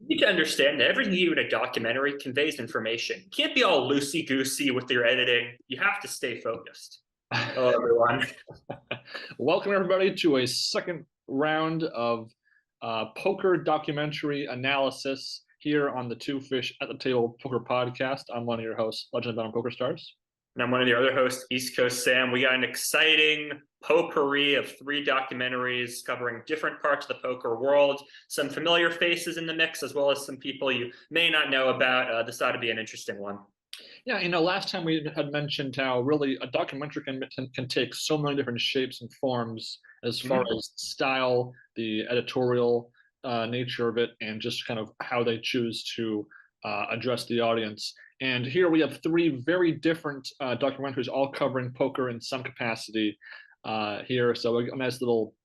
You need to understand that everything you do in a documentary conveys information. You can't be all loosey-goosey with your editing. You have to stay focused. Hello, everyone. Welcome, everybody, to a second round of poker documentary analysis here on the Two Fish at the Table Poker Podcast. I'm one of your hosts, Legend of Poker Stars. And I'm one of the other hosts, East Coast Sam. We got an exciting potpourri of 3 documentaries covering different parts of the poker world, some familiar faces in the mix, as well as some people you may not know about. This ought to be an interesting one. Yeah, last time we had mentioned how really a documentary can take so many different shapes and forms as far as style, the editorial nature of it, and just kind of how they choose to address the audience. And here we have 3 very different documentaries, all covering poker in some capacity here. So a nice little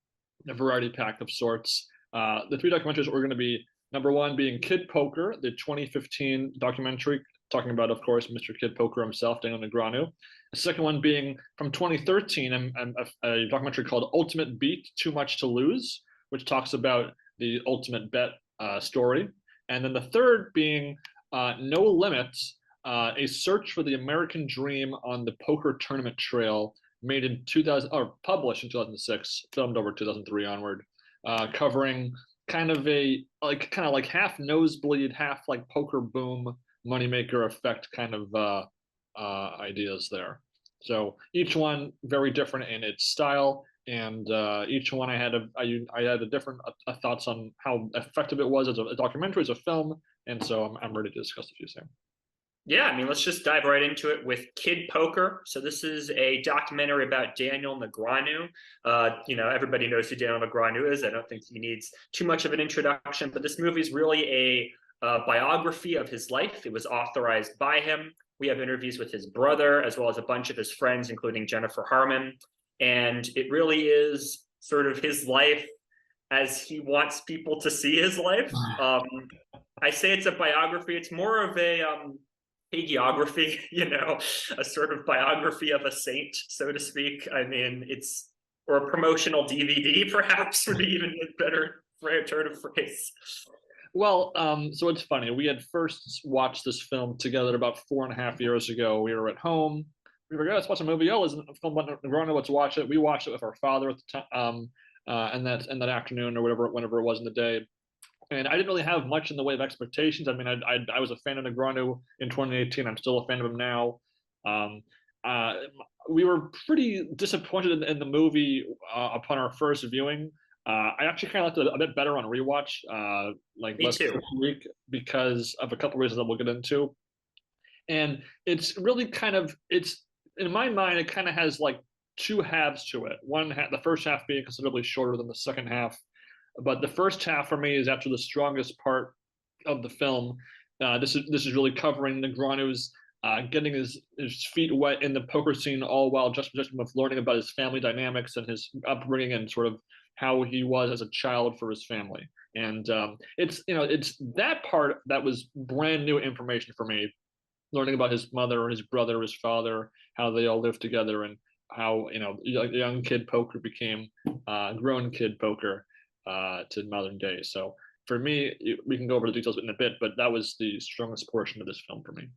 variety pack of sorts. The 3 documentaries we're going to be, number 1 being Kid Poker, the 2015 documentary, talking about, of course, Mr. Kid Poker himself, Daniel Negreanu. The second one being from 2013, a documentary called Ultimatebeat, Too Much to Lose, which talks about the UltimateBet story. And then the third being No Limits, a search for the American dream on the poker tournament trail, made in 2000 or published in 2006, filmed over 2003 onward, covering kind of like half nosebleed, half like poker boom moneymaker effect kind of ideas there. So each one very different in its style, and each one I had a different thoughts on how effective it was as a documentary, as a film, and so I'm ready to discuss a few things. Yeah, I mean, let's just dive right into it with Kid Poker. So this is a documentary about Daniel Negreanu. Everybody knows who Daniel Negreanu is. I don't think he needs too much of an introduction, but this movie is really a biography of his life. It was authorized by him. We have interviews with his brother, as well as a bunch of his friends, including Jennifer Harmon. And it really is sort of his life as he wants people to see his life. I say it's a biography. It's more of a hagiography, a sort of biography of a saint, so to speak. I mean, or a promotional DVD, perhaps, would be even a better turn of phrase. Well, so it's funny. We had first watched this film together about 4.5 years ago. We were at home. We were, let's watch a movie. Oh, isn't a film about Negreanu? Let's watch it. We watched it with our father at the time, and that afternoon or whenever it was in the day. And I didn't really have much in the way of expectations. I mean, I was a fan of Negreanu in 2018. I'm still a fan of him now. We were pretty disappointed in the movie upon our first viewing. I actually kind of liked it a bit better on rewatch, Me less too. this week, because of a couple reasons that we'll get into. And it's really it's in my mind, it kind of has like 2 halves to it. The first half being considerably shorter than the second half. But the first half for me is actually the strongest part of the film. This is really covering Negreanu's getting his feet wet in the poker scene, all while just with learning about his family dynamics and his upbringing and sort of how he was as a child for his family. And it's that part that was brand new information for me, learning about his mother, his brother, his father, how they all lived together, and how young kid poker became grown kid poker to modern day. So for me, we can go over the details in a bit, but that was the strongest portion of this film for me.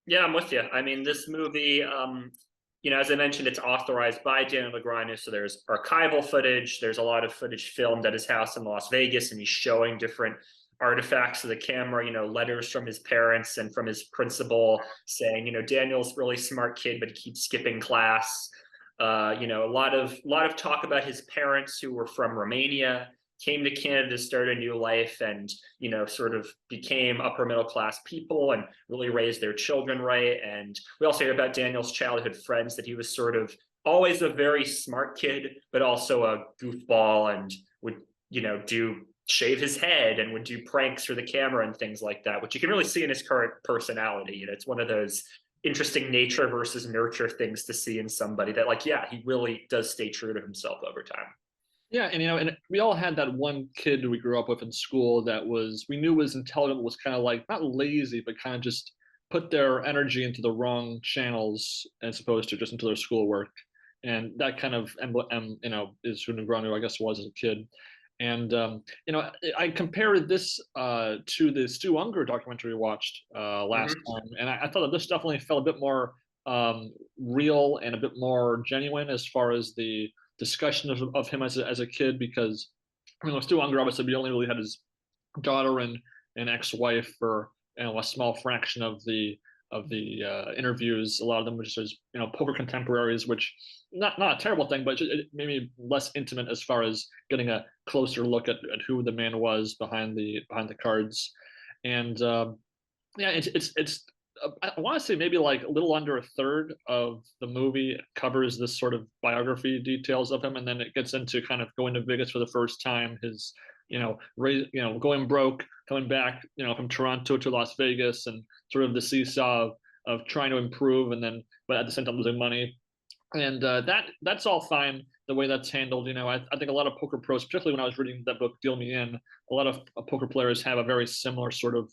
Yeah, I'm with you. I mean, this movie, as I mentioned, it's authorized by Daniel Negreanu, so there's archival footage. There's a lot of footage filmed at his house in Las Vegas, and he's showing different artifacts of the camera, letters from his parents and from his principal saying, Daniel's a really smart kid, but he keeps skipping class. A lot of talk about his parents who were from Romania, came to Canada to start a new life, and sort of became upper middle class people and really raised their children right. And we also hear about Daniel's childhood friends, that he was sort of always a very smart kid, but also a goofball, and would shave his head and would do pranks for the camera and things like that, which you can really see in his current personality. It's one of those interesting nature versus nurture things to see in somebody that, he really does stay true to himself over time. Yeah, and we all had that one kid we grew up with in school that we knew was intelligent, was kind of like not lazy, but kind of just put their energy into the wrong channels as opposed to just into their schoolwork. And that kind of is who Negreanu, I guess, was as a kid. And I compared this to the Stu Unger documentary we watched last Hmm. time, and I thought that this definitely felt a bit more real and a bit more genuine as far as the discussion of him as a kid. Because with Stu Unger, obviously, we only really had his daughter and an ex-wife for a small fraction of the interviews. A lot of them were just as poker contemporaries, which not a terrible thing, but it made me less intimate as far as getting a closer look at who the man was behind the cards. And yeah, it's I want to say maybe like a little under a third of the movie covers this sort of biography details of him, and then it gets into kind of going to Vegas for the first time, his going broke, coming back from Toronto to Las Vegas, and sort of the seesaw of trying to improve, and then but at the same time losing money. And that's all fine the way that's handled. I think a lot of poker pros, particularly when I was reading that book, Deal Me In, a lot of poker players have a very similar sort of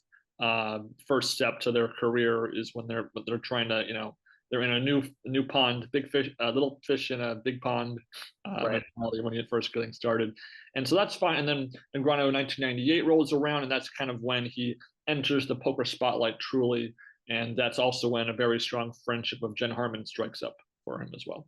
first step to their career is when they're trying to they're in a new pond, big fish, little fish in a big pond Right. mentality when you're first getting started, and so that's fine. And then Negreanu 1998 rolls around, and that's kind of when he enters the poker spotlight truly, and that's also when a very strong friendship of Jen Harmon strikes up for him as well.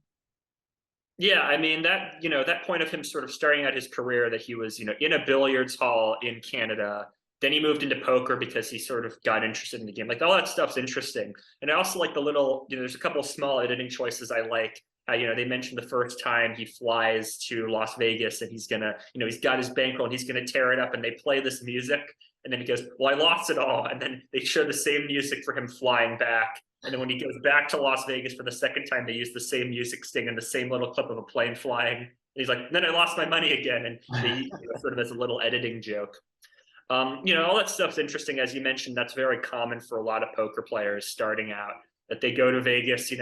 Yeah, I mean that point of him sort of starting out his career, that he was in a billiards hall in Canada. Then he moved into poker because he sort of got interested in the game. Like all that stuff's interesting, and I also like the little there's a couple of small editing choices I like. How they mentioned the first time he flies to Las Vegas and he's gonna he's got his bankroll and he's gonna tear it up, and they play this music, and then he goes, "Well, I lost it all," and then they show the same music for him flying back. And then when he goes back to Las Vegas for the second time, they use the same music sting and the same little clip of a plane flying. And he's like, "Then I lost my money again," and they sort of as a little editing joke. All that stuff's interesting. As you mentioned, that's very common for a lot of poker players starting out, that they go to Vegas,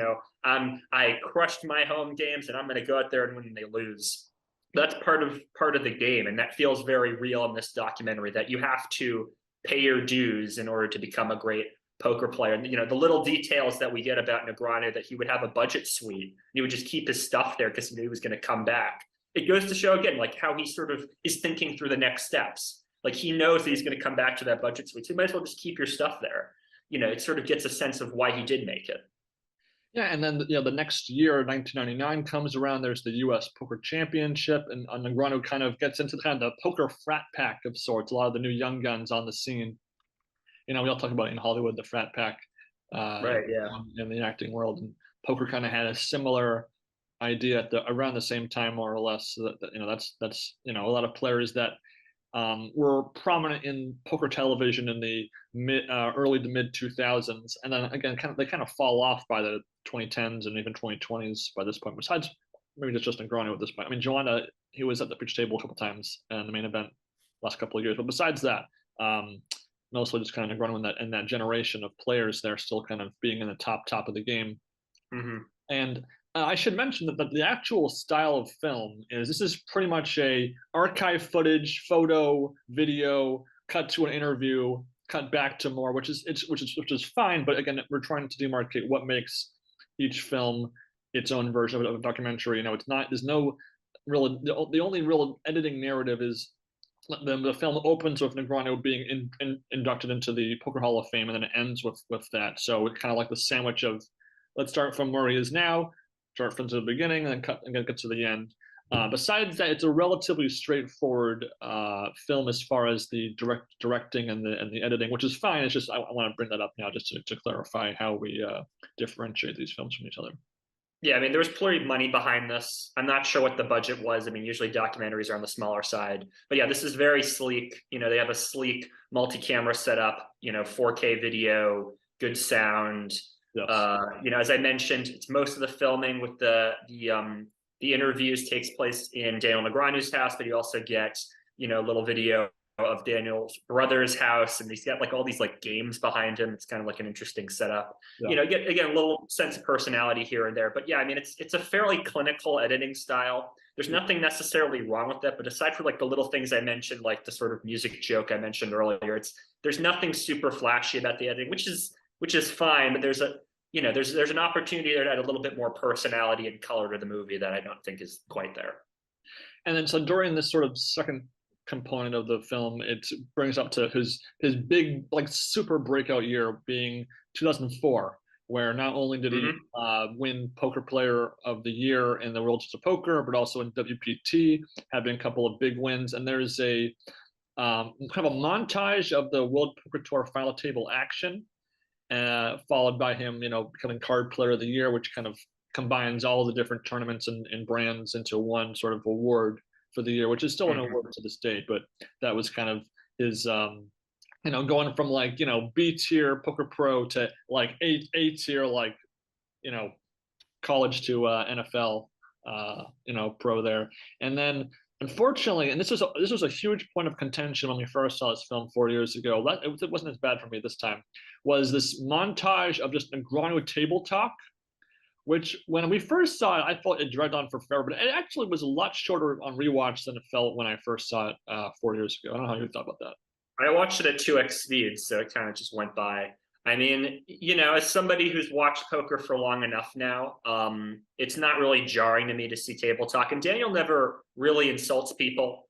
I crushed my home games and I'm going to go out there and win, and they lose. That's part of the game. And that feels very real in this documentary, that you have to pay your dues in order to become a great poker player. And the little details that we get about Negreanu, that he would have a budget suite, and he would just keep his stuff there because he knew he was going to come back. It goes to show again, like how he sort of is thinking through the next steps. Like he knows that he's going to come back to that budget suite, so you might as well just keep your stuff there. It sort of gets a sense of why he did make it. Yeah, and then the next year, 1999 comes around. There's the U.S. Poker Championship, and Negreanu kind of gets into kind of the poker frat pack of sorts. A lot of the new young guns on the scene. We all talk about in Hollywood the frat pack, Right. Yeah. in the acting world, and poker kind of had a similar idea around the same time, more or less. So that's a lot of players that were prominent in poker television in the early to mid 2000s, and then again, they kind of fall off by the 2010s and even 2020s by this point. Besides, maybe it's just Negreanu at this point. I mean, Joanna, he was at the pitch table a couple times in the main event last couple of years, but besides that, mostly just kind of Negreanu in that generation of players. They're still kind of being in the top of the game. Mm-hmm. And I should mention that the actual style of film this is pretty much a archive footage, photo, video, cut to an interview, cut back to more, which is fine. But again, we're trying to demarcate what makes each film its own version of a documentary. It's not. There's no real. The only real editing narrative is the film opens with Negreanu being inducted into the Poker Hall of Fame, and then it ends with that. So it's kind of like the sandwich of, let's start from where he is now, start from the beginning, and then cut and get to the end. Besides that, it's a relatively straightforward film as far as the directing and the editing, which is fine. It's just I want to bring that up now just to clarify how we differentiate these films from each other. Yeah, I mean, there was plenty of money behind this. I'm not sure what the budget was. I mean, usually documentaries are on the smaller side. But yeah, this is very sleek. They have a sleek multi-camera setup, 4K video, good sound. Yes. As I mentioned, it's most of the filming with the interviews takes place in Daniel Negreanu's house, but you also get, a little video of Daniel's brother's house, and he's got like all these like games behind him. It's kind of like an interesting setup. Yeah. Get again a little sense of personality here and there. But yeah, I mean, it's a fairly clinical editing style. There's nothing necessarily wrong with that, but aside from like the little things I mentioned, like the sort of music joke I mentioned earlier, there's nothing super flashy about the editing, which is fine. But there's an opportunity there to add a little bit more personality and color to the movie that I don't think is quite there. And then so during this sort of second component of the film, it brings up to his big, like, super breakout year being 2004, where not only did he win Poker Player of the Year in the World of Poker, but also in WPT, having a couple of big wins. And there's a kind of a montage of the World Poker Tour Final Table action, followed by him, becoming Card Player of the Year, which kind of combines all the different tournaments and brands into one sort of award for the year, which is still an award to this day. But that was kind of his, going from like, B tier poker pro to like A tier, like, college to NFL, pro there. And then unfortunately, and this was a huge point of contention when we first saw this film 4 years ago. It wasn't as bad for me this time. Was this montage of just Negreanu table talk, which when we first saw it, I thought it dragged on for forever, but it actually was a lot shorter on rewatch than it felt when I first saw it 4 years ago. I don't know how you thought about that. I watched it at 2x speed, so it kind of just went by. I mean, as somebody who's watched poker for long enough now, it's not really jarring to me to see table talk. And Daniel never really insults people.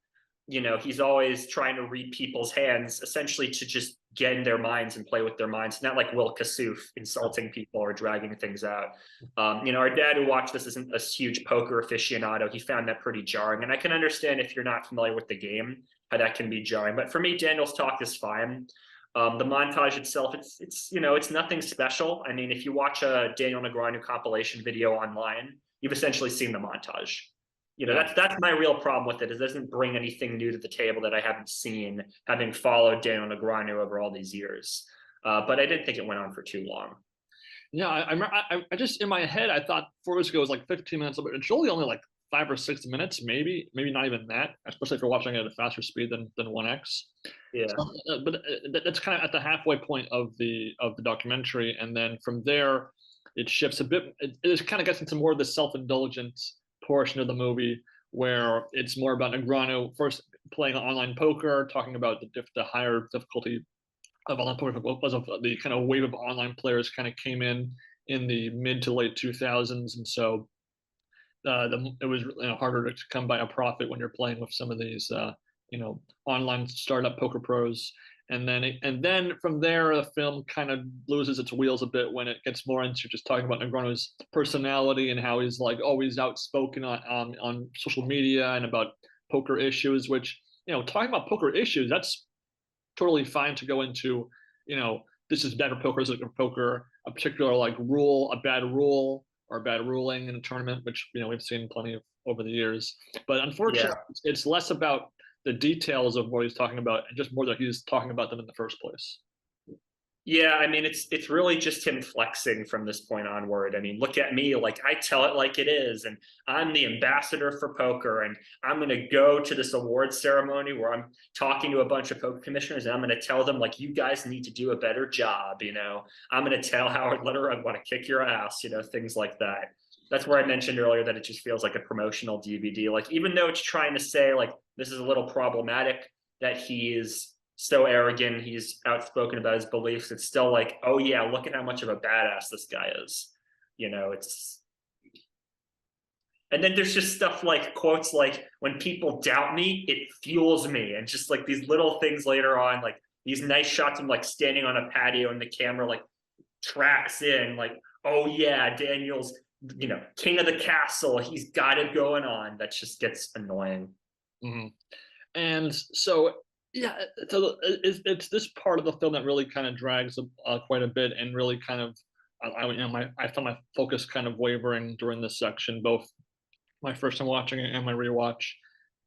He's always trying to read people's hands, essentially to just get in their minds and play with their minds. Not like Will Kassouf insulting people or dragging things out. Our dad who watched this isn't a huge poker aficionado. He found that pretty jarring. And I can understand if you're not familiar with the game, how that can be jarring. But for me, Daniel's talk is fine. The montage itself, it's nothing special. I mean, if you watch a Daniel Negreanu compilation video online, you've essentially seen the montage. That's my real problem with it. Is it doesn't bring anything new to the table that I haven't seen, having followed Daniel Negreanu over all these years. But I didn't think it went on for too long. Yeah, I just, in my head, I thought 4 years ago was like 15 minutes, but it's only like 5 or 6 minutes, maybe not even that, especially if you're watching it at a faster speed than 1x. Yeah. So, but that's kind of at the halfway point of the documentary, and then from there, it shifts a bit. It kind of gets into more of the self-indulgent portion of the movie, where it's more about Negreanu first playing online poker, talking about the higher difficulty of online poker because of the kind of wave of online players kind of came in the mid to late 2000s, and so it was harder to come by a profit when you're playing with some of these online startup poker pros. And then from there, the film kind of loses its wheels a bit when it gets more into just talking about Negreanu's personality and how he's like always outspoken on social media and about poker issues, which, talking about poker issues, that's totally fine to go into, this is bad for poker, this is good for poker, a particular like rule, a bad rule or a bad ruling in a tournament, which, we've seen plenty of over the years. But unfortunately, it's less about the details of what he's talking about and just more that he's talking about them in the first place. Yeah, I mean, it's really just him flexing from this point onward. I mean, look at me, like I tell it like it is, and I'm the ambassador for poker, and I'm going to go to this award ceremony where I'm talking to a bunch of poker commissioners, and I'm going to tell them, like, you guys need to do a better job, I'm going to tell Howard Litter I want to kick your ass, things like that. That's where I mentioned earlier that it just feels like a promotional DVD. Like, even though it's trying to say, like, this is a little problematic that he is so arrogant, he's outspoken about his beliefs, it's still like, oh yeah, look at how much of a badass this guy is. It's, and then there's just stuff like quotes like, when people doubt me, it fuels me. And just like these little things later on, like these nice shots of like standing on a patio and the camera like tracks in, like, oh yeah, Daniel's, king of the castle, he's got it going on. That just gets annoying. And so, yeah, so it's this part of the film that really kind of drags quite a bit, and really kind of, I found my focus kind of wavering during this section, both my first time watching it and my rewatch.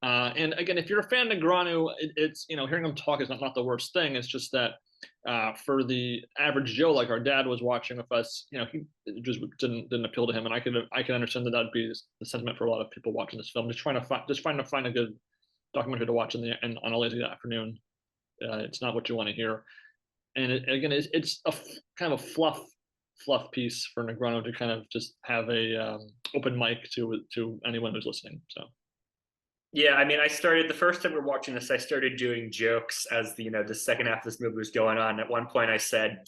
And again, if you're a fan of Negreanu, it's hearing him talk is not the worst thing. It's just that for the average Joe, like our dad was watching with us, he just didn't appeal to him, and I can understand that that'd be the sentiment for a lot of people watching this film, just trying to find a good documentary to watch on a lazy afternoon. It's not what you want to hear, and it's a kind of a fluff piece for Negreanu to kind of just have a open mic to anyone who's listening. So. Yeah, I mean, the first time we were watching this, I started doing jokes as the second half of this movie was going on. At one point I said,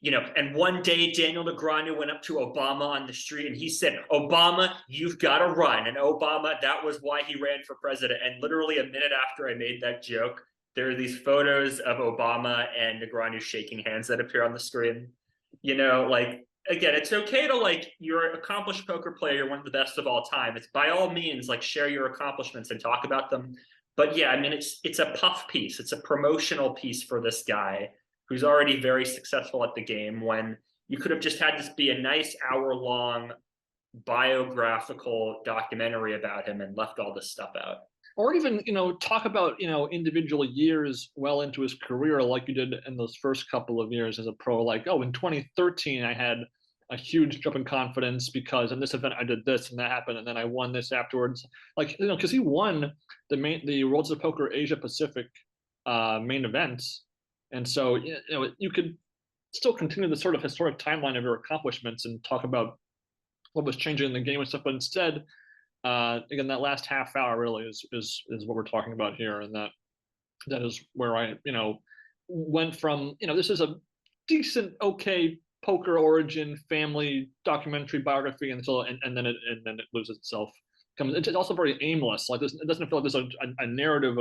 and one day Daniel Negreanu went up to Obama on the street and he said, Obama, you've got to run. And Obama, that was why he ran for president. And literally a minute after I made that joke, there are these photos of Obama and Negreanu shaking hands that appear on the screen. Like, again, it's okay to, like, you're an accomplished poker player, you're one of the best of all time. It's by all means, like, share your accomplishments and talk about them. But yeah, I mean, it's a puff piece. It's a promotional piece for this guy who's already very successful at the game, when you could have just had this be a nice hour-long biographical documentary about him and left all this stuff out. Or even, talk about, individual years well into his career, like you did in those first couple of years as a pro. Like, oh, in 2013, I had a huge jump in confidence because in this event I did this and that happened, and then I won this afterwards. Like, because he won the Worlds of Poker Asia Pacific main event, and so you could still continue the sort of historic timeline of your accomplishments and talk about what was changing in the game and stuff. But instead, again, that last half hour really is what we're talking about here, and that is where I went from this is a decent, okay poker origin family documentary biography, and then it loses itself. It's also very aimless. Like, it doesn't feel like there's a narrative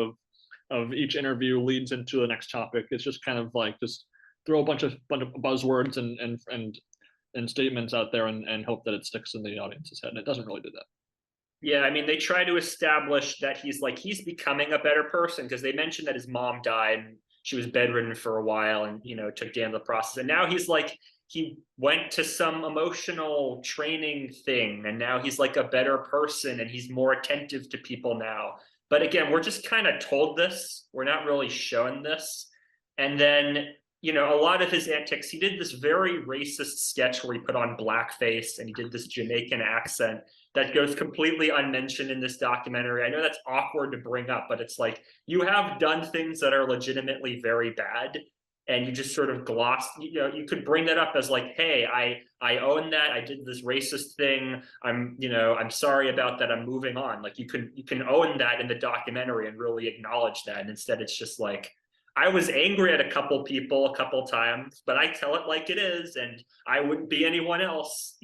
of each interview leads into the next topic. It's just kind of like just throw a bunch of buzzwords and statements out there and hope that it sticks in the audience's head. And it doesn't really do that. Yeah, I mean, they try to establish that he's becoming a better person, because they mentioned that his mom died and she was bedridden for a while, and it took Dan the process. And now he's like, he went to some emotional training thing, and now he's like a better person and he's more attentive to people now. But again, we're just kind of told this. We're not really shown this. And then, a lot of his antics, he did this very racist sketch where he put on blackface and he did this Jamaican accent that goes completely unmentioned in this documentary. I know that's awkward to bring up, but it's like, you have done things that are legitimately very bad, and you just sort of gloss, you could bring that up as like, hey, I own that. I did this racist thing. I'm sorry about that. I'm moving on. Like, you can own that in the documentary and really acknowledge that. And instead it's just like, I was angry at a couple people a couple times, but I tell it like it is, and I wouldn't be anyone else,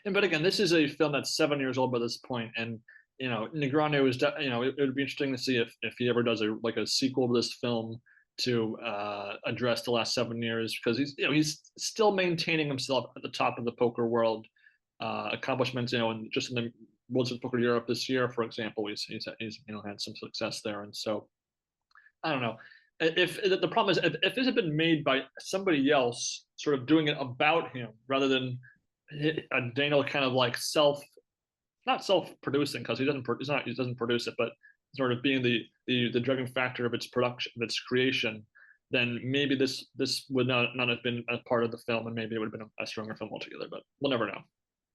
But again, this is a film that's 7 years old by this point, and Negreanu is, it would be interesting to see if he ever does a sequel to this film to address the last 7 years, because he's still maintaining himself at the top of the poker world. Accomplishments, and just in the Worlds of Poker Europe this year, for example, he's had some success there, and so I don't know. If the problem is, if this had been made by somebody else, sort of doing it about him rather than Daniel kind of like not self-producing, because he doesn't produce it, but sort of being the driving factor of its production, of its creation, then maybe this would not have been a part of the film, and maybe it would have been a stronger film altogether. But we'll never know.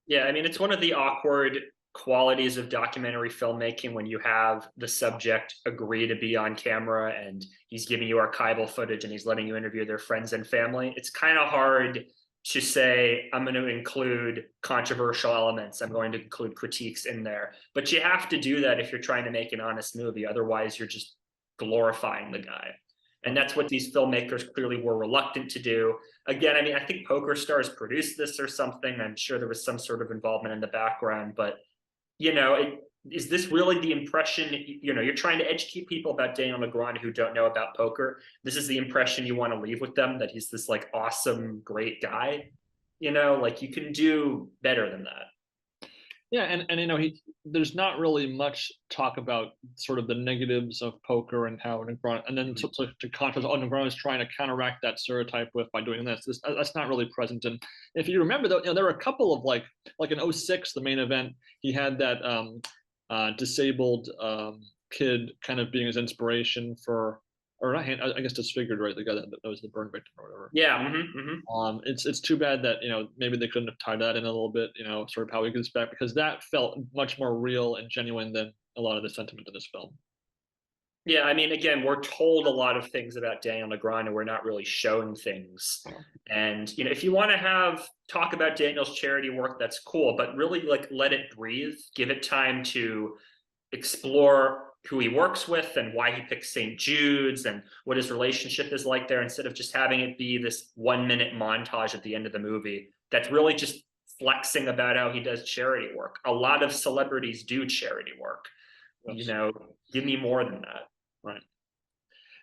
Yeah, I mean, it's one of the awkward qualities of documentary filmmaking when you have the subject agree to be on camera and he's giving you archival footage and he's letting you interview their friends and family. It's kind of hard to say, I'm going to include controversial elements, I'm going to include critiques in there. But you have to do that if you're trying to make an honest movie. Otherwise, you're just glorifying the guy. And that's what these filmmakers clearly were reluctant to do. Again, I mean, I think Poker Stars produced this or something. I'm sure there was some sort of involvement in the background, but is this really the impression, you're trying to educate people about Daniel Negreanu who don't know about poker. This is the impression you want to leave with them, that he's this like awesome, great guy, like you can do better than that. Yeah, and there's not really much talk about sort of the negatives of poker and how Negreanu, and then to contrast, Negreanu is trying to counteract that stereotype by doing this. That's not really present. And if you remember, though, there were a couple of like in 2006, the main event, he had that disabled kid kind of being his inspiration for, or not, I guess disfigured, right? The guy that was the burn victim or whatever. Yeah. It's too bad that maybe they couldn't have tied that in a little bit, sort of how he gets back, because that felt much more real and genuine than a lot of the sentiment in this film. Yeah, I mean, again, we're told a lot of things about Daniel Negreanu. We're not really shown things. And if you want to talk about Daniel's charity work, that's cool, but really like let it breathe, give it time to explore who he works with and why he picks St. Jude's and what his relationship is like there, instead of just having it be this 1 minute montage at the end of the movie that's really just flexing about how he does charity work. A lot of celebrities do charity work. Yes. You know, give me more than that. Right.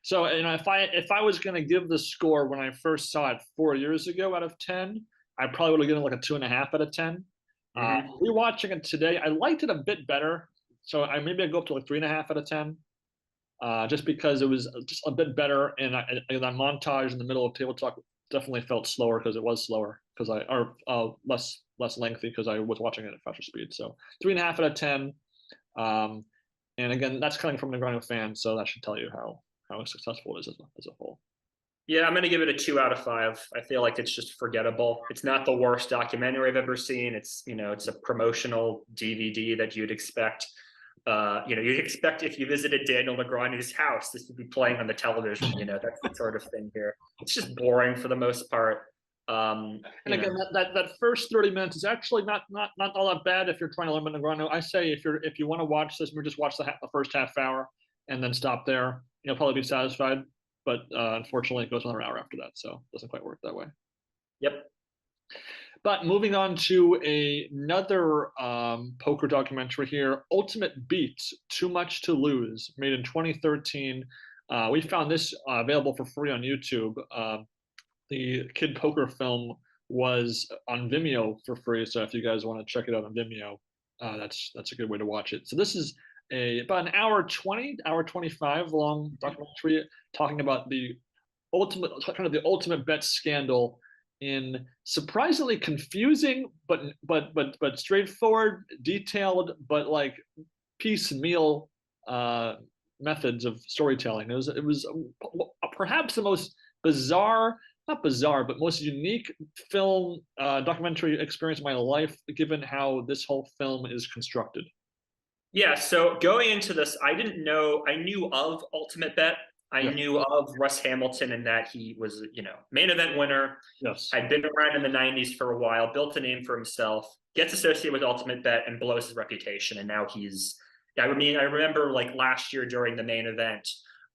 So, you know, if I was going to give the score when I first saw it 4 years ago out of 10, I probably would have given it like a 2.5 out of 10. Rewatching it today, I liked it a bit better. So maybe I'd go up to like 3.5 out of 10. Just because it was just a bit better, and that montage in the middle of table talk definitely felt slower because it was slower less lengthy because I was watching it at faster speed. So 3.5 out of 10. And again, that's coming from a Negrano fan, so that should tell you how successful it is as a whole. Yeah, I'm going to give it a 2 out of 5. I feel like it's just forgettable. It's not the worst documentary I've ever seen. It's, you know, it's a promotional DVD that you'd expect. You know, you'd expect if you visited Daniel Negreanu's house, this would be playing on the television. You know, that's the sort of thing here. It's just boring for the most part. And again, that first 30 minutes is actually not all that bad if you're trying to learn about Negreanu. I say if you want to watch this, just watch the first half hour and then stop there. You'll probably be satisfied. But unfortunately, it goes another hour after that, so it doesn't quite work that way. Yep. But moving on to another poker documentary here, Ultimatebeat, Too Much to Lose, made in 2013. We found this available for free on YouTube. The kid poker film was on Vimeo for free, so if you guys want to check it out on Vimeo, that's a good way to watch it. So this is about an hour 25 long documentary talking about the UltimateBet scandal in surprisingly confusing but straightforward, detailed, but like piecemeal methods of storytelling. It was perhaps the most not bizarre, but most unique film documentary experience of my life, given how this whole film is constructed. Yeah, so going into this, I didn't know, I knew of UltimateBet. I knew of Russ Hamilton and that he was, you know, main event winner. Yes. I'd been around in the 90s for a while, built a name for himself, gets associated with UltimateBet and blows his reputation. And now I remember like last year during the main event,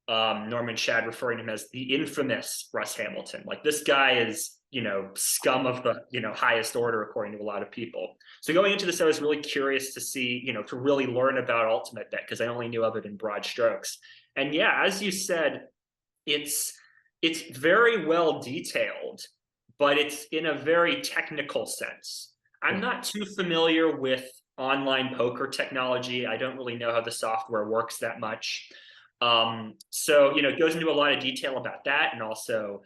Norman Chad referring to him as the infamous Russ Hamilton. Like this guy is, you know, scum of the, you know, highest order, according to a lot of people. So going into this, I was really curious to see, you know, to really learn about UltimateBet because I only knew of it in broad strokes. And yeah, as you said, it's very well detailed, but it's in a very technical sense. I'm not too familiar with online poker technology. I don't really know how the software works that much. So, you know, it goes into a lot of detail about that and also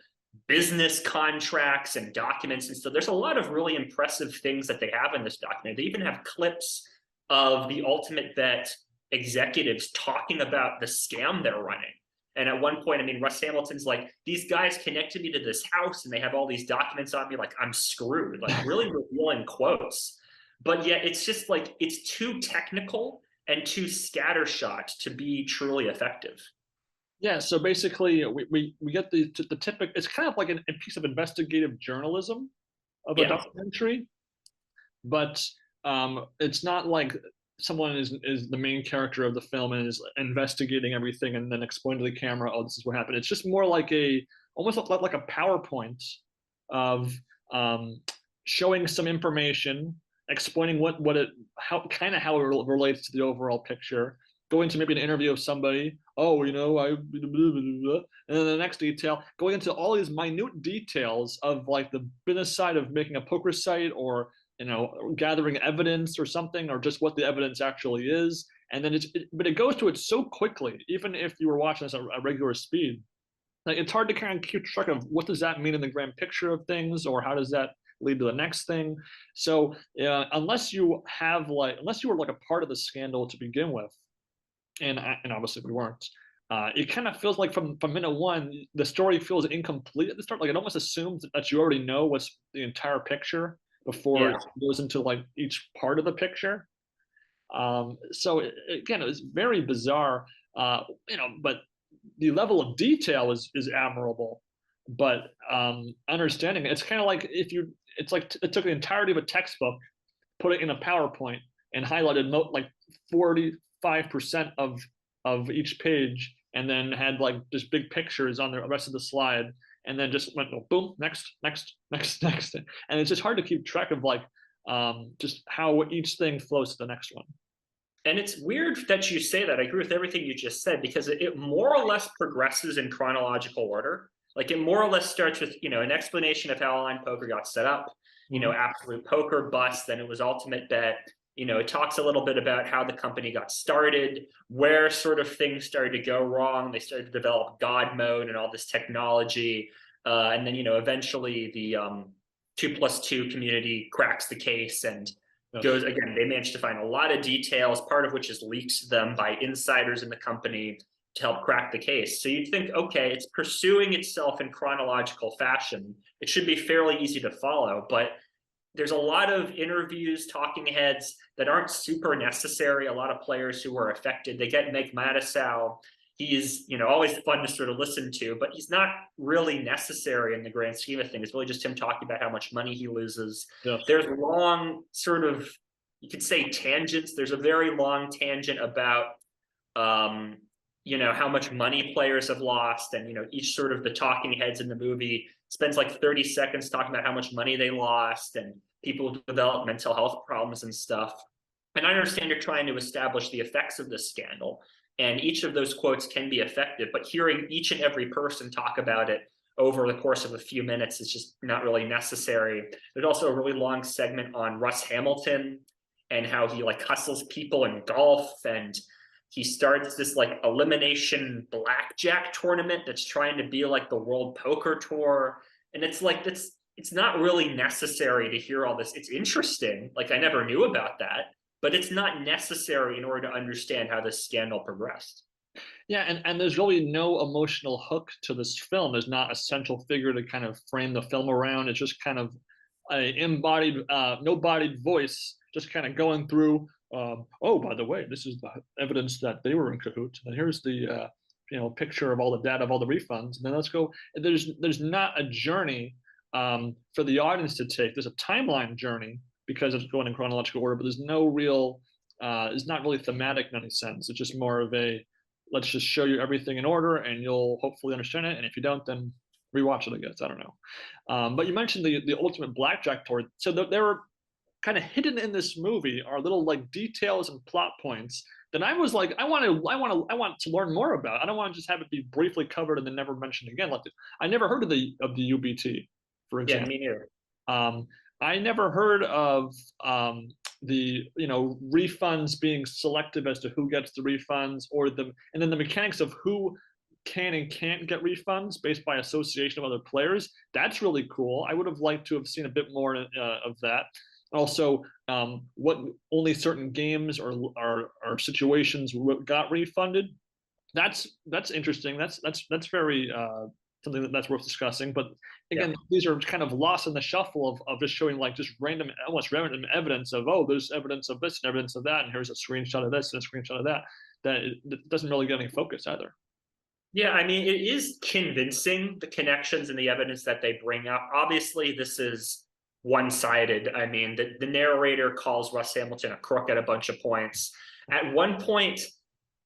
business contracts and documents. And so there's a lot of really impressive things that they have in this document. They even have clips of the UltimateBet executives talking about the scam they're running. And at one point, I mean, Russ Hamilton's like, these guys connected me to this house and they have all these documents on me, like I'm screwed, like really revealing quotes. But yet it's just like, it's too technical and too scattershot to be truly effective. Yeah, so basically we get the typical, it's kind of like a piece of investigative journalism of a documentary, but it's not like someone is the main character of the film and is investigating everything and then explaining to the camera, oh, this is what happened. It's just more like almost like a PowerPoint of showing some information, explaining how it relates to the overall picture, going to maybe an interview of somebody, oh, you know, and then the next detail, going into all these minute details of like the business side of making a poker site or, you know, gathering evidence or something, or just what the evidence actually is. And then but it goes to it so quickly, even if you were watching this at a regular speed, like it's hard to kind of keep track of what does that mean in the grand picture of things, or how does that lead to the next thing. So unless you were like a part of the scandal to begin with, and obviously we weren't, it kind of feels like from minute one, the story feels incomplete at the start. Like it almost assumes that you already know what's the entire picture before it goes into like each part of the picture. So again, it was very bizarre, you know, but the level of detail is admirable. But understanding it's kind of like it's like it took the entirety of a textbook, put it in a PowerPoint, and highlighted like 45% of of each page, and then had like just big pictures on the rest of the slide, and then just went boom, next, next, next, next, and it's just hard to keep track of like just how each thing flows to the next one. And it's weird that you say that. I agree with everything you just said, because it more or less progresses in chronological order. Like it more or less starts with, an explanation of how online poker got set up, absolute poker bust, then it was UltimateBet. It talks a little bit about how the company got started, where sort of things started to go wrong. They started to develop God mode and all this technology. And then, eventually the 2+2 community cracks the case and goes, again, they managed to find a lot of details, part of which is leaked to them by insiders in the company to help crack the case. So you'd think, okay, it's pursuing itself in chronological fashion. It should be fairly easy to follow, but there's a lot of interviews, talking heads that aren't super necessary. A lot of players who were affected, they get Meg Mattisau. He's, always fun to sort of listen to, but he's not really necessary in the grand scheme of things. It's really just him talking about how much money he loses. Yes. There's long sort of, you could say tangents. There's a very long tangent about, how much money players have lost. And, each sort of the talking heads in the movie spends like 30 seconds talking about how much money they lost and people who develop mental health problems and stuff. And I understand you're trying to establish the effects of this scandal. And each of those quotes can be effective, but hearing each and every person talk about it over the course of a few minutes is just not really necessary. There's also a really long segment on Russ Hamilton and how he like hustles people in golf, and he starts this like elimination blackjack tournament that's trying to be like the World Poker Tour. And it's like, it's not really necessary to hear all this. It's interesting. Like I never knew about that, but it's not necessary in order to understand how this scandal progressed. Yeah, and there's really no emotional hook to this film. There's not a central figure to kind of frame the film around. It's just kind of an embodied, no-bodied voice just kind of going through, oh, by the way, this is the evidence that they were in cahoots. And here's the picture of all the data of all the refunds. And then let's go. There's not a journey for the audience to take. There's a timeline journey, because it's going in chronological order, but there's no real, it's not really thematic in any sense. It's just more of a, let's just show you everything in order and you'll hopefully understand it. And if you don't, then rewatch it, I guess. I don't know. But you mentioned the ultimate blackjack tour. So there were kind of hidden in this movie are little like details and plot points that I was like, I want to learn more about. I don't want to just have it be briefly covered and then never mentioned again. Like I never heard of the UBT, for example. Yeah, me neither. I never heard of the refunds being selective as to who gets the refunds, and then the mechanics of who can and can't get refunds based by association of other players. That's really cool. I would have liked to have seen a bit more of that. Also, what only certain games or situations got refunded. That's interesting. That's very something that's worth discussing. But again, these are kind of lost in the shuffle of just showing like just almost random evidence of, oh, there's evidence of this and evidence of that, and here's a screenshot of this and a screenshot of that. That it doesn't really get any focus either. Yeah, I mean, it is convincing, the connections and the evidence that they bring up. Obviously, this is one-sided. I mean, the narrator calls Russ Hamilton a crook at a bunch of points. At one point,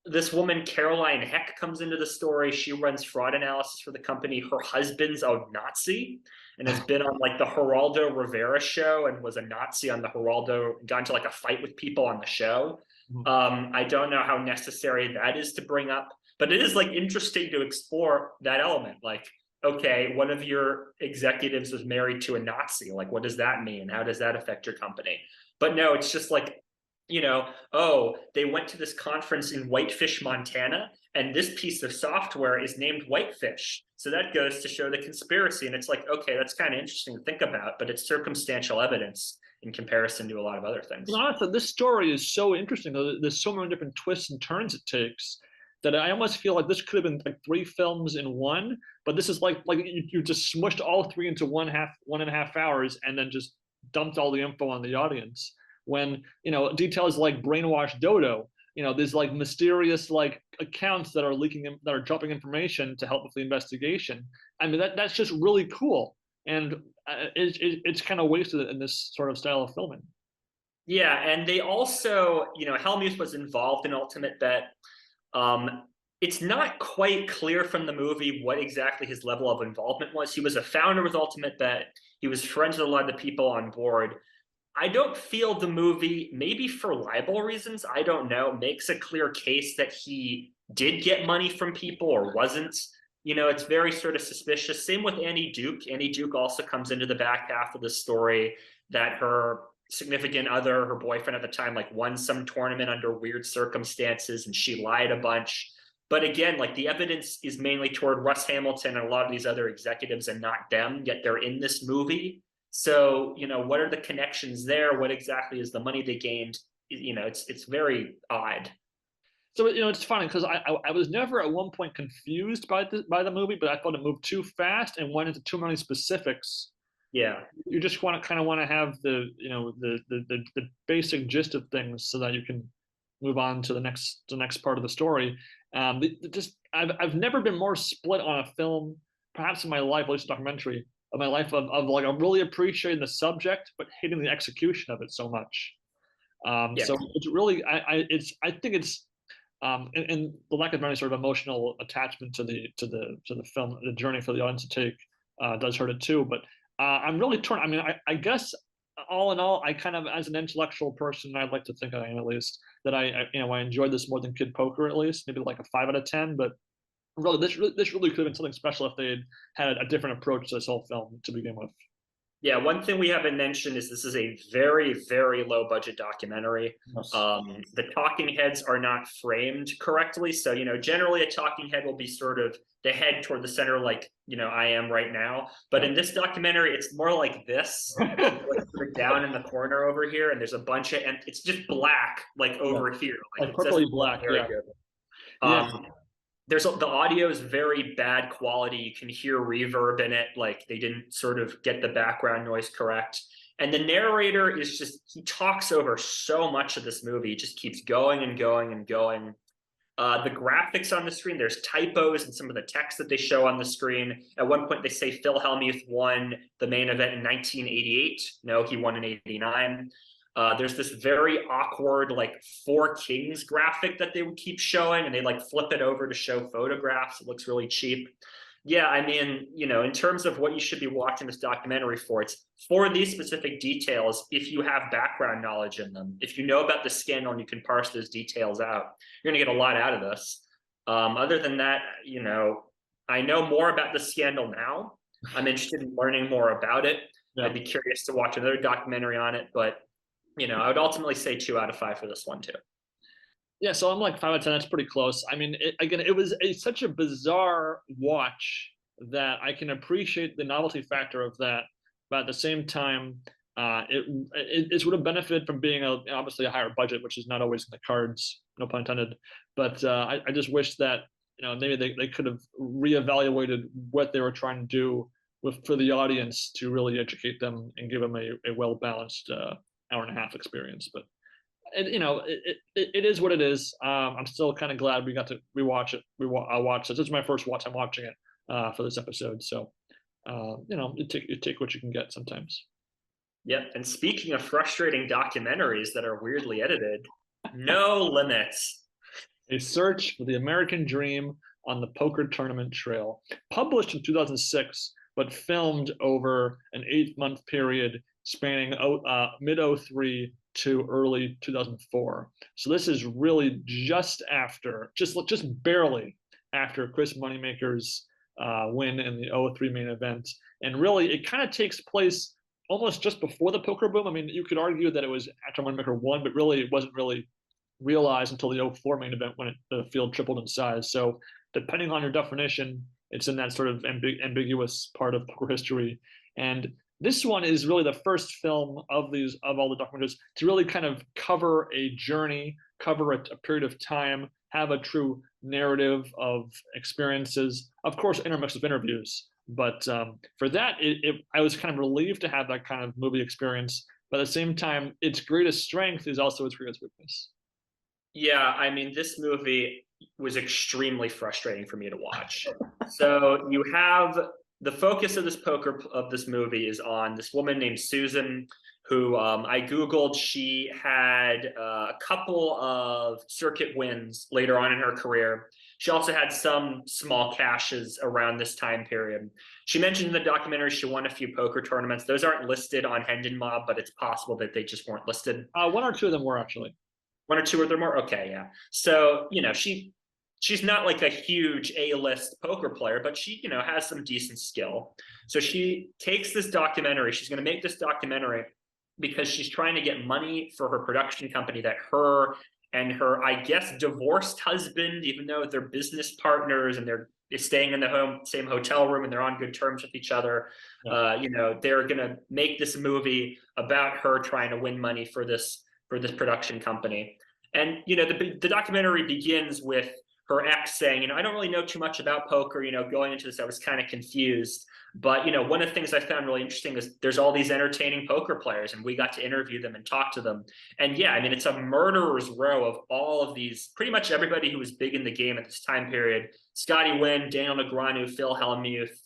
this woman, Caroline Heck, comes into the story. She runs fraud analysis for the company. Her husband's a Nazi and has been on like the Geraldo Rivera show and was a Nazi on the Geraldo, got into like a fight with people on the show. I don't know how necessary that is to bring up, but it is like interesting to explore that element. Like, okay, one of your executives was married to a Nazi. Like, what does that mean? How does that affect your company? But no, it's just like, oh, they went to this conference in Whitefish, Montana, and this piece of software is named Whitefish. So that goes to show the conspiracy. And it's like, okay, that's kind of interesting to think about, but it's circumstantial evidence in comparison to a lot of other things. Honestly, this story is so interesting. There's so many different twists and turns it takes that I almost feel like this could have been like 3 films in one, but this is like you just smushed all 3 into 1.5 hours and then just dumped all the info on the audience. When details like brainwash Dodo, there's like mysterious like accounts that are that are dropping information to help with the investigation. I mean, that's just really cool, and it's kind of wasted in this sort of style of filming. Yeah, and they also, Helmuth was involved in UltimateBet. It's not quite clear from the movie what exactly his level of involvement was. He was a founder with UltimateBet. He was friends with a lot of the people on board. I don't feel the movie, maybe for libel reasons, I don't know, makes a clear case that he did get money from people or wasn't. You know, it's very sort of suspicious. Same with Annie Duke. Annie Duke also comes into the back half of the story that her significant other, her boyfriend at the time, like won some tournament under weird circumstances and she lied a bunch. But again, like the evidence is mainly toward Russ Hamilton and a lot of these other executives and not them, yet they're in this movie. So, you know, what are the connections there? What exactly is the money they gained? You know, it's very odd. So you know, it's funny because I was never at one point confused by the movie, but I thought it moved too fast and went into too many specifics. Yeah. You just want to kind of want to have the you know the basic gist of things so that you can move on to the next part of the story. Just I've never been more split on a film, perhaps in my life, at least a documentary of my life of like I'm really appreciating the subject but hating the execution of it so much. Yeah. So it's really I think it's and the lack of any sort of emotional attachment to the film, the journey for the audience to take does hurt it too. But I'm really torn. I mean, I guess all in all, I kind of, as an intellectual person, I'd like to think I am at least that I enjoyed this more than Kid Poker at least, maybe like a 5 out of 10. But really, this really could have been something special if they had a different approach to this whole film to begin with. Yeah, one thing we haven't mentioned is this is a very, very low budget documentary. Yes. The talking heads are not framed correctly. So, you know, generally a talking head will be sort of the head toward the center, like, you know, I am right now. But in this documentary, it's more like this, like sort of down in the corner over here. And there's a bunch of, and it's just black, like over here. Like purpley black, yeah. There's the audio is very bad quality. You can hear reverb in it, like they didn't sort of get the background noise correct. And the narrator is just, he talks over so much of this movie. He just keeps going and going and going. The graphics on the screen, there's typos in some of the text that they show on the screen. At one point, they say Phil Hellmuth won the main event in 1988. No, he won in 89. There's this very awkward like 4 Kings graphic that they would keep showing, and they like flip it over to show photographs. It looks really cheap. Yeah, I mean, you know, in terms of what you should be watching this documentary for, it's for these specific details. If you have background knowledge in them, if you know about the scandal and you can parse those details out, you're gonna get a lot out of this. Other than that, you know, I know more about the scandal now. I'm interested in learning more about it. Yeah. I'd be curious to watch another documentary on it, but you know, I would ultimately say 2 out of 5 for this one too. Yeah, so I'm like 5 out of 10. That's pretty close. I mean, it was such a bizarre watch that I can appreciate the novelty factor of that, but at the same time, it would have benefited from being obviously a higher budget, which is not always in the cards, no pun intended. But I just wish that maybe they could have reevaluated what they were trying to do for the audience to really educate them and give them a well balanced hour-and-a-half experience. But it is what it is. I'm still kind of glad we got to rewatch it. I watched it. This is my first time watching it for this episode. So you take what you can get sometimes. Yep. And speaking of frustrating documentaries that are weirdly edited, No Limits. A Search for the American Dream on the Poker Tournament Trail, published in 2006, but filmed over an 8-month period spanning mid 2003 to early 2004. So this is really just barely after Chris Moneymaker's win in the 2003 main event. And really, it kind of takes place almost just before the poker boom. I mean, you could argue that it was after Moneymaker won, but really it wasn't really realized until the 2004 main event when the field tripled in size. So depending on your definition, it's in that sort of ambiguous part of poker history. And this one is really the first film of all the documentaries to really kind of cover a journey, cover a period of time, have a true narrative of experiences. Of course, intermixed with interviews. But for that, I was kind of relieved to have that kind of movie experience. But at the same time, its greatest strength is also its greatest weakness. Yeah, I mean, this movie was extremely frustrating for me to watch. So you have the focus of this movie is on this woman named Susan, who I Googled. She had a couple of circuit wins later on in her career. She also had some small cashes around this time period. She mentioned in the documentary she won a few poker tournaments. Those aren't listed on Hendon Mob, but it's possible that they just weren't listed. One or two of them were actually. One or two or there more? Okay, yeah. So, she's not like a huge A-list poker player, but she, has some decent skill. So she takes this documentary. She's going to make this documentary because she's trying to get money for her production company that her and her, I guess, divorced husband, even though they're business partners and they're staying in the same hotel room and they're on good terms with each other. Yeah. They're going to make this movie about her trying to win money for this production company. And, the documentary begins with her ex saying, I don't really know too much about poker. Going into this, I was kind of confused. But, one of the things I found really interesting is there's all these entertaining poker players, and we got to interview them and talk to them. And yeah, it's a murderer's row of all of these, pretty much everybody who was big in the game at this time period. Scotty Wynn, Daniel Negreanu, Phil Hellmuth.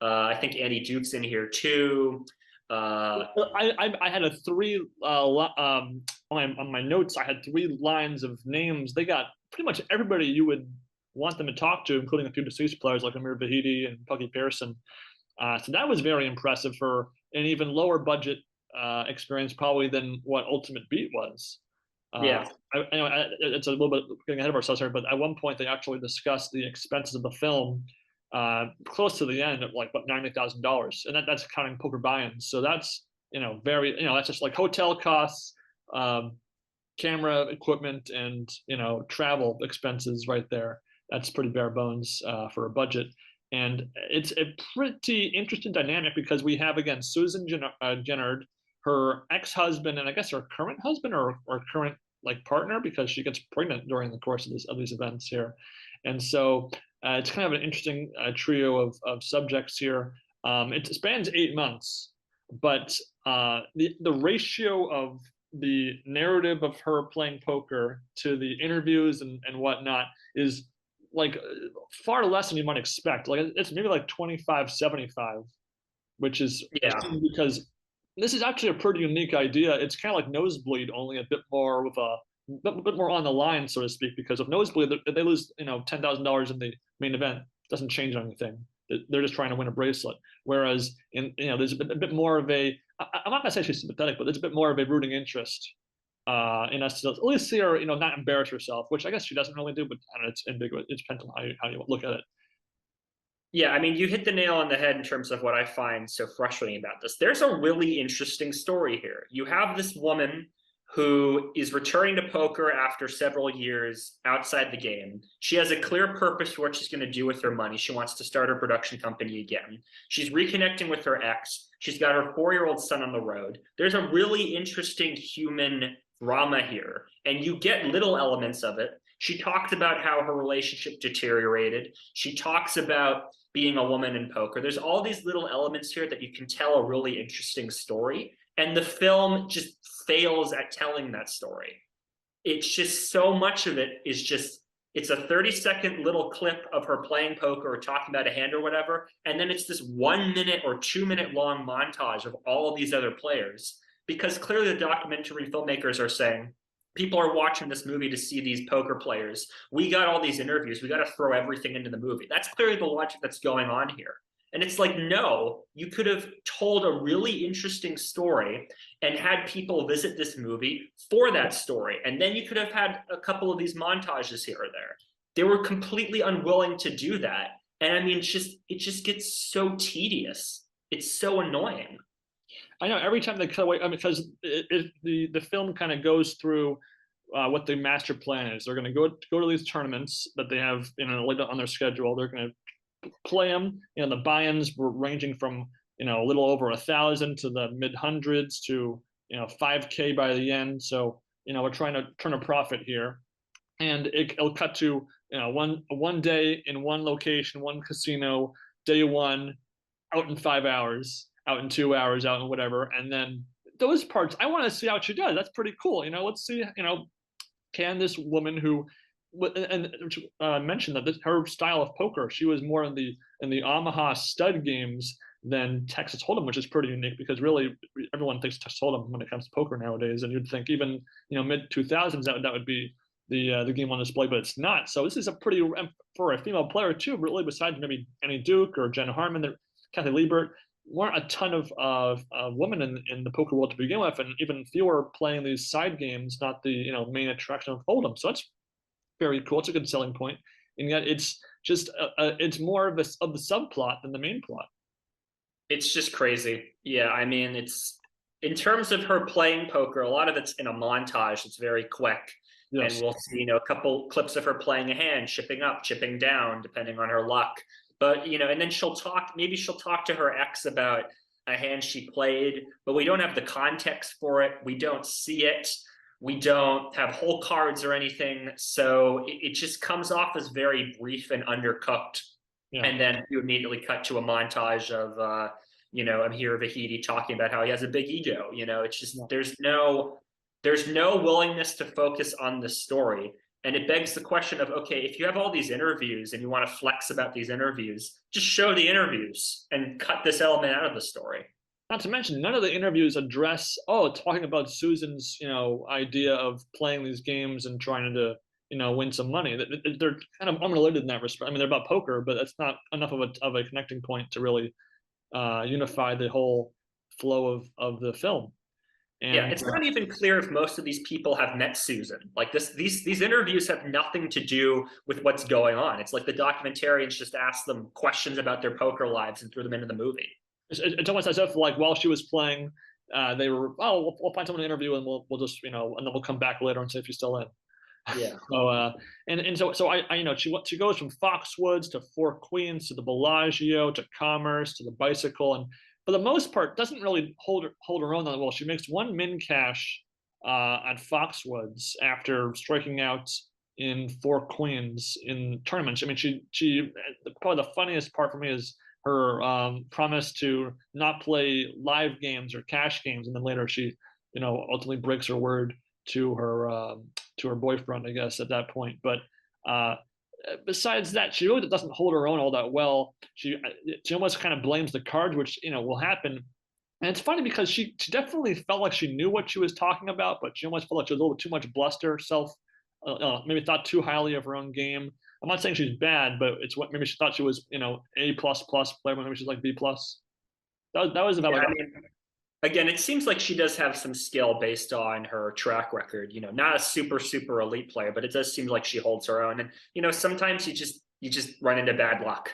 I think Andy Duke's in here too. I had a three on my notes. I had 3 lines of names. They got pretty much everybody you would want them to talk to, including a few deceased players like Amir Vahidi and Pucky Pearson. So that was very impressive for an even lower budget experience, probably than what UltimateBeat was. Yeah, it's a little bit getting ahead of ourselves here, but at one point they actually discussed the expenses of the film. Close to the end of like about $90,000, and that's counting poker buy-ins. So that's very that's just like hotel costs, camera equipment, and travel expenses right there. That's pretty bare bones for a budget, and it's a pretty interesting dynamic because we have again Susan Jennard, her ex-husband, and I guess her current husband or current like partner, because she gets pregnant during the course of these events here, and so. It's kind of an interesting trio of subjects here. It spans 8 months, but the ratio of the narrative of her playing poker to the interviews and whatnot is like far less than you might expect. Like it's maybe like 25-75, which is because this is actually a pretty unique idea. It's kind of like Nosebleed, only a bit more with a bit more on the line, so to speak, because of Nosebleed, they lose $10,000 in the main event. It doesn't change anything. They're just trying to win a bracelet. Whereas there's a bit more of a, I'm not gonna say she's sympathetic, but there's a bit more of a rooting interest in us to at least see her not embarrass herself, which I guess she doesn't really do, but I don't know, it's ambiguous. It depends on how you look at it. Yeah, you hit the nail on the head in terms of what I find so frustrating about this. There's a really interesting story here. You have this woman who is returning to poker after several years outside the game. She has a clear purpose for what she's going to do with her money. She wants to start her production company again. She's reconnecting with her ex. She's got her 4-year-old son on the road. There's a really interesting human drama here, and you get little elements of it. She talks about how her relationship deteriorated. She talks about being a woman in poker. There's all these little elements here that you can tell a really interesting story, and the film just fails at telling that story. It's just so much of it is just, it's a 30-second little clip of her playing poker or talking about a hand or whatever, and then it's this 1 minute or 2 minute long montage of all of these other players, because clearly the documentary filmmakers are saying, people are watching this movie to see these poker players. We got all these interviews. We got to throw everything into the movie. That's clearly the logic that's going on here. And it's like, no, you could have told a really interesting story and had people visit this movie for that story. And then you could have had a couple of these montages here or there. They were completely unwilling to do that. And it just gets so tedious. It's so annoying. I know every time they cut away, because the film kind of goes through what the master plan is. They're going to go to these tournaments that they have on their schedule. They're going to play them. The buy-ins were ranging from a little over 1,000 to the mid hundreds to $5K by the end. So we're trying to turn a profit here, and it'll cut to one day in one location, one casino, day one, out in 5 hours, out in 2 hours, out in whatever, and then those parts I want to see how she does. That's pretty cool. Let's see. Can this woman who mentioned that her style of poker, she was more in the Omaha stud games than Texas Hold'em, which is pretty unique because really everyone thinks Texas Hold'em when it comes to poker nowadays, and you'd think even mid 2000s that would be the game on display, but it's not. So this is a pretty for a female player too. Really, besides maybe Annie Duke or Jen Harmon, Kathy Liebert, weren't a ton of women in the poker world to begin with, and even fewer playing these side games, not the main attraction of Hold'em. So that's very cool. It's a good selling point, and yet it's just it's more of the subplot than the main plot. It's just crazy. Yeah, I mean, it's in terms of her playing poker, a lot of it's in a montage. It's very quick. Yes. And we'll see, a couple clips of her playing a hand, chipping up, chipping down, depending on her luck. But, and then maybe she'll talk to her ex about a hand she played, but we don't have the context for it. We don't see it. We don't have whole cards or anything. So it just comes off as very brief and undercooked. Yeah. And then you immediately cut to a montage of, Amir Vahidi talking about how he has a big ego. It's just, there's no willingness to focus on the story. And it begs the question of, okay, if you have all these interviews and you want to flex about these interviews, just show the interviews and cut this element out of the story. Not to mention, none of the interviews address, talking about Susan's, idea of playing these games and trying to, win some money. They're kind of unrelated in that respect. I mean, they're about poker, but it's not enough of a connecting point to really unify the whole flow of the film. And, yeah, it's not even clear if most of these people have met Susan. Like these interviews have nothing to do with what's going on. It's like the documentarians just asked them questions about their poker lives and threw them into the movie. It's almost as if like while she was playing, they were, we'll find someone to interview and we'll just and then we'll come back later and see if she's still in. Yeah. So I she goes from Foxwoods to Four Queens to the Bellagio to Commerce to the Bicycle, and for the most part doesn't really hold her own that well. She makes one min cash at Foxwoods after striking out in Four Queens in tournaments. I mean, she probably the funniest part for me is her promise to not play live games or cash games, and then later she ultimately breaks her word to her boyfriend, I guess, at that point. But besides that, she really doesn't hold her own all that well. She almost kind of blames the cards, which will happen. And it's funny because she definitely felt like she knew what she was talking about, but she almost felt like she was a little too much bluster, maybe thought too highly of her own game. I'm not saying she's bad, but it's what maybe she thought she was A++ player, but maybe she's like B+. That was about Again, it seems like she does have some skill based on her track record. Not a super elite player, but it does seem like she holds her own. And sometimes you just run into bad luck.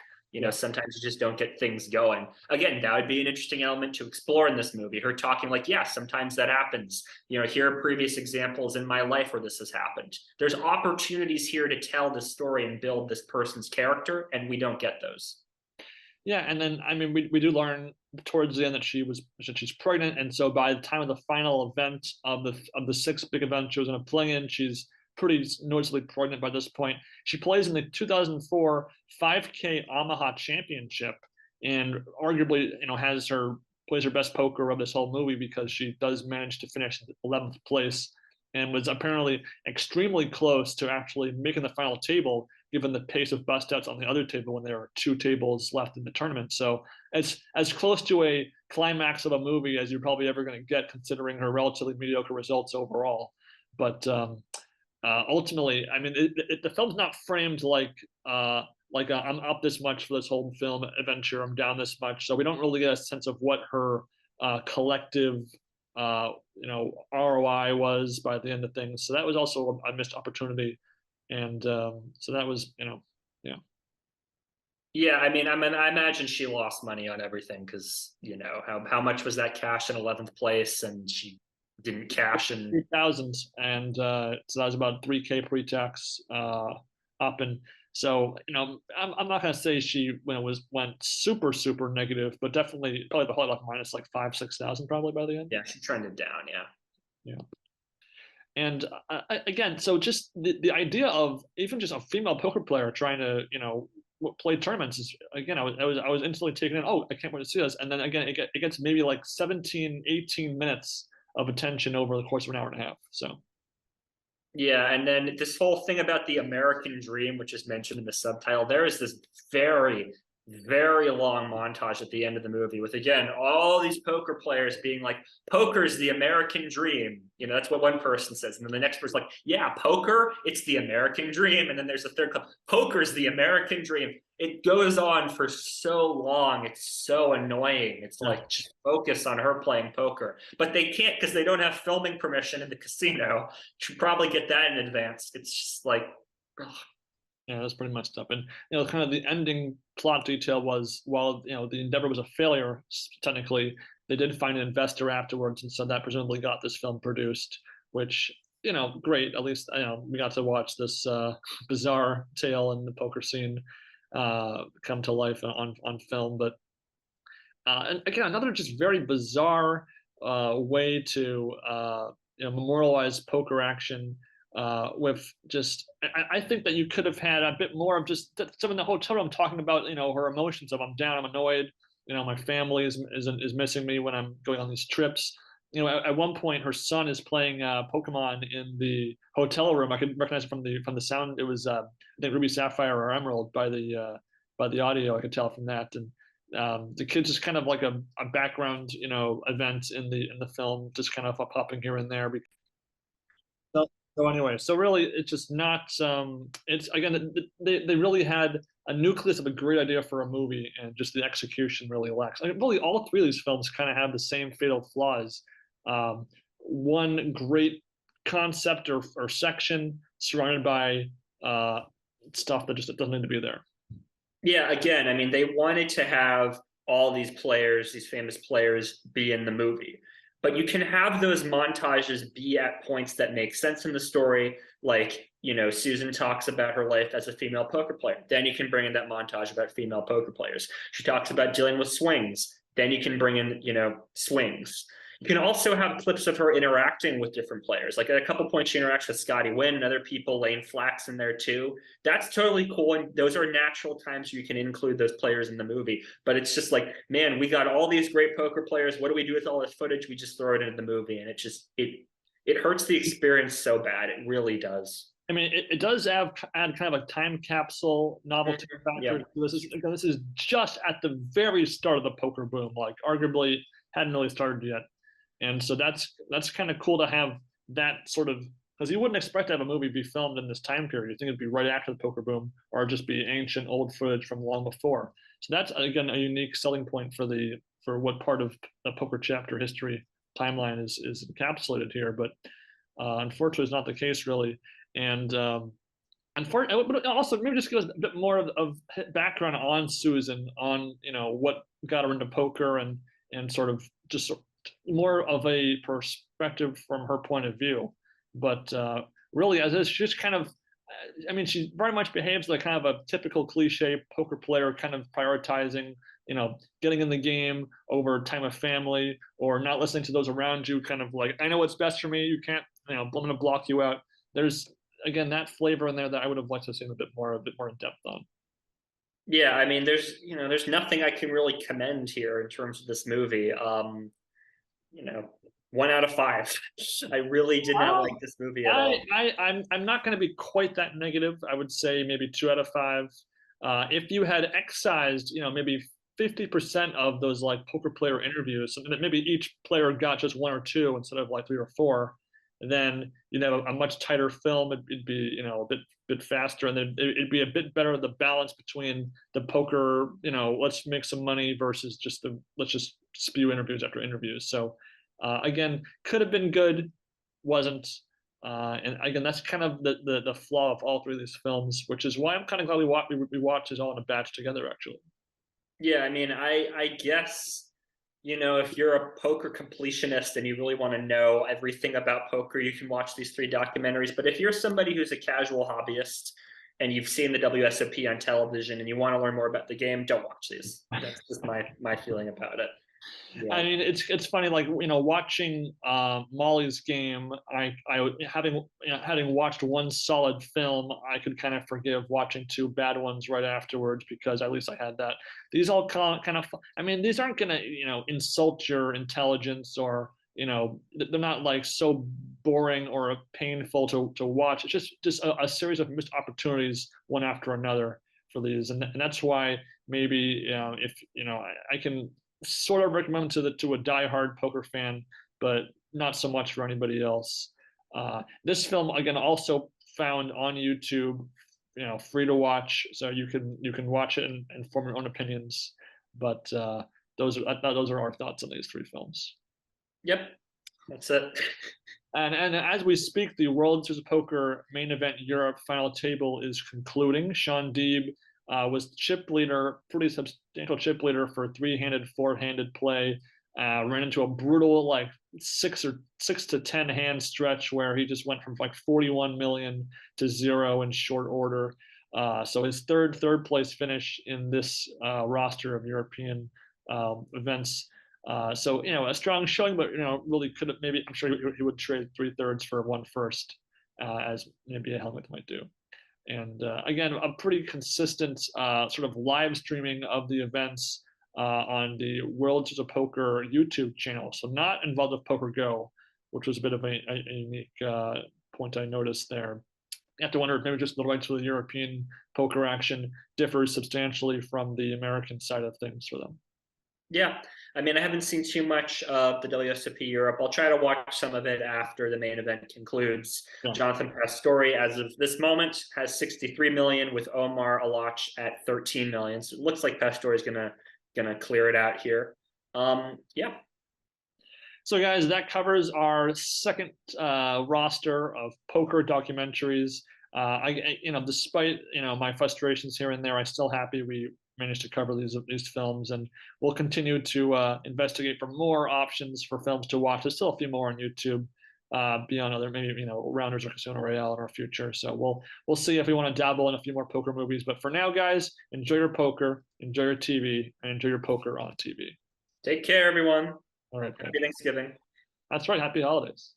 Sometimes you just don't get things going. Again, that would be an interesting element to explore in this movie. Her talking like, yeah, sometimes that happens. Here are previous examples in my life where this has happened. There's opportunities here to tell the story and build this person's character, and we don't get those. Yeah, and then I mean, we do learn towards the end that she's pregnant, and so by the time of the final event of the 6 big events she was going to play in, she's pretty noticeably pregnant by this point. She plays in the 2004 5K Omaha Championship, and arguably plays her best poker of this whole movie because she does manage to finish in 11th place and was apparently extremely close to actually making the final table, given the pace of bust outs on the other table when there were 2 tables left in the tournament. So it's as close to a climax of a movie as you're probably ever going to get, considering her relatively mediocre results overall. But ultimately, I mean, the film's not framed like I'm up this much for this whole film adventure, I'm down this much. So we don't really get a sense of what her collective ROI was by the end of things. So that was also a missed opportunity. And so that was, yeah. Yeah, I mean, I imagine she lost money on everything because, how much was that cash in 11th place, and she didn't cash in 3,000, and so that was about 3K pre-tax up. And so, I'm not going to say she went super negative, but definitely probably like minus like 5,000-6,000 probably by the end. Yeah, she trended down. Yeah. And again, so just the idea of even just a female poker player trying to play tournaments is, again, I was instantly taken in. Oh, I can't wait to see this. And then again, it gets maybe like 17-18 minutes of attention over the course of an hour and a half. So yeah, and then this whole thing about the American dream, which is mentioned in the subtitle, there is this very very long montage at the end of the movie with, again, all these poker players being like, poker's the American dream. You know, that's what one person says. And then the next person's like, yeah, poker, it's the American dream. And then there's a third club, poker's the American dream. It goes on for so long. It's so annoying. It's like, just focus on her playing poker. But they can't because they don't have filming permission in the casino. Should probably get that in advance. It's just like, ugh. Yeah, that's pretty messed up. And kind of the ending plot detail was, while the endeavor was a failure technically, they did find an investor afterwards, and so that presumably got this film produced. Which, great. At least we got to watch this bizarre tale in the poker scene come to life on film. But and again, another just very bizarre way to memorialize poker action. With just, I think that you could have had a bit more of just some in the hotel room talking about her emotions of, I'm down, I'm annoyed, my family is missing me when I'm going on these trips. At one point her son is playing Pokemon in the hotel room. I could recognize it from the sound. It was I think Ruby Sapphire or Emerald by the audio. I could tell from that. And the kid's just kind of like a background event in the film, just kind of popping here and there. So anyway, so really, it's just not. It's again, they really had a nucleus of a great idea for a movie, and just the execution really lacks. I mean, really, all three of these films kind of have the same fatal flaws. One great concept or section surrounded by stuff that just doesn't need to be there. Yeah, again, I mean, they wanted to have all these players, these famous players, be in the movie. But you can have those montages be at points that make sense in the story, like, Susan talks about her life as a female poker player. Then you can bring in that montage about female poker players. She talks about dealing with swings. Then you can bring in, swings. You can also have clips of her interacting with different players. Like at a couple points, she interacts with Scotty Wynn and other people, Lane Flax in there too. That's totally cool. And those are natural times you can include those players in the movie. But it's just like, man, we got all these great poker players. What do we do with all this footage? We just throw it into the movie. And it hurts the experience so bad. It really does. I mean, it does add kind of a time capsule novelty factor. Yeah. This is just at the very start of the poker boom. Like arguably hadn't really started yet. And so that's kind of cool to have that sort of, because you wouldn't expect to have a movie be filmed in this time period. You think it'd be right after the poker boom, or just be ancient old footage from long before. So that's again a unique selling point for what part of the poker chapter history timeline is encapsulated here. But unfortunately, it's not the case really. And unfortunately, but also maybe just give us a bit more of background on Susan, on what got her into poker, and sort of just more of a perspective from her point of view. But really, as is, she's kind of, I mean, she very much behaves like kind of a typical cliche poker player, kind of prioritizing, getting in the game over time of family, or not listening to those around you. Kind of like, I know what's best for me. You can't, I'm going to block you out. There's again that flavor in there that I would have liked to see a bit more in depth on. Yeah, I mean, there's nothing I can really commend here in terms of this movie. 1 out of 5. I really did not like this movie at all. I'm not going to be quite that negative. I would say maybe 2 out of 5. If you had excised, maybe 50% of those like poker player interviews, so maybe each player got just 1 or 2 instead of like 3 or 4, then you'd have a much tighter film. It'd be a bit faster, and then it'd be a bit better the balance between the poker, let's make some money, versus just let's just spew interviews after interviews. So again, could have been good, wasn't. And again, that's kind of the flaw of all three of these films, which is why I'm kind of glad we watched these all in a batch together, actually. Yeah, I mean, I guess, if you're a poker completionist and you really want to know everything about poker, you can watch these 3 documentaries. But if you're somebody who's a casual hobbyist and you've seen the WSOP on television and you want to learn more about the game, don't watch these. That's just my feeling about it. Yeah. I mean, it's funny, like watching Molly's game. I having watched one solid film, I could kind of forgive watching 2 bad ones right afterwards, because at least I had that. These all kind of, I mean, these aren't gonna insult your intelligence, or they're not like so boring or painful to watch. It's just a series of missed opportunities, one after another, for these, and that's why maybe if I can sort of recommend to a diehard poker fan, but not so much for anybody else. This film again also found on YouTube, free to watch, so you can watch it and form your own opinions. But those are our thoughts on these three films. Yep, that's it. And as we speak, the World Series of Poker Main Event Europe final table is concluding. Shaun Deeb was chip leader, pretty substantial chip leader for three-handed, four-handed play. Ran into a brutal like 6 to 10 hand stretch where he just went from like 41 million to 0 in short order. So his third place finish in this roster of European events. So a strong showing, but really could have maybe, I'm sure he would trade 3/3 for 1/1, as maybe a helmet might do. And again, a pretty consistent sort of live streaming of the events on the World Series of Poker YouTube channel. So not involved with Poker Go, which was a bit of a unique point I noticed there. You have to wonder if maybe just the rights to the European poker action differs substantially from the American side of things for them. Yeah, I mean, I haven't seen too much of the WSOP Europe. I'll try to watch some of it after the main event concludes. Yeah. Jonathan Pastore, as of this moment, has 63 million, with Omar Alach at 13 million. So it looks like Pastore is gonna clear it out here. Yeah. So guys, that covers our second roster of poker documentaries. Despite my frustrations here and there, I'm still happy we managed to cover these films, and we'll continue to investigate for more options for films to watch. There's still a few more on YouTube beyond other maybe Rounders or Casino Royale in our future. So we'll see if we want to dabble in a few more poker movies. But for now, guys, enjoy your poker, enjoy your TV, and enjoy your poker on TV. Take care, everyone. All right. Happy Thanksgiving. That's right. Happy holidays.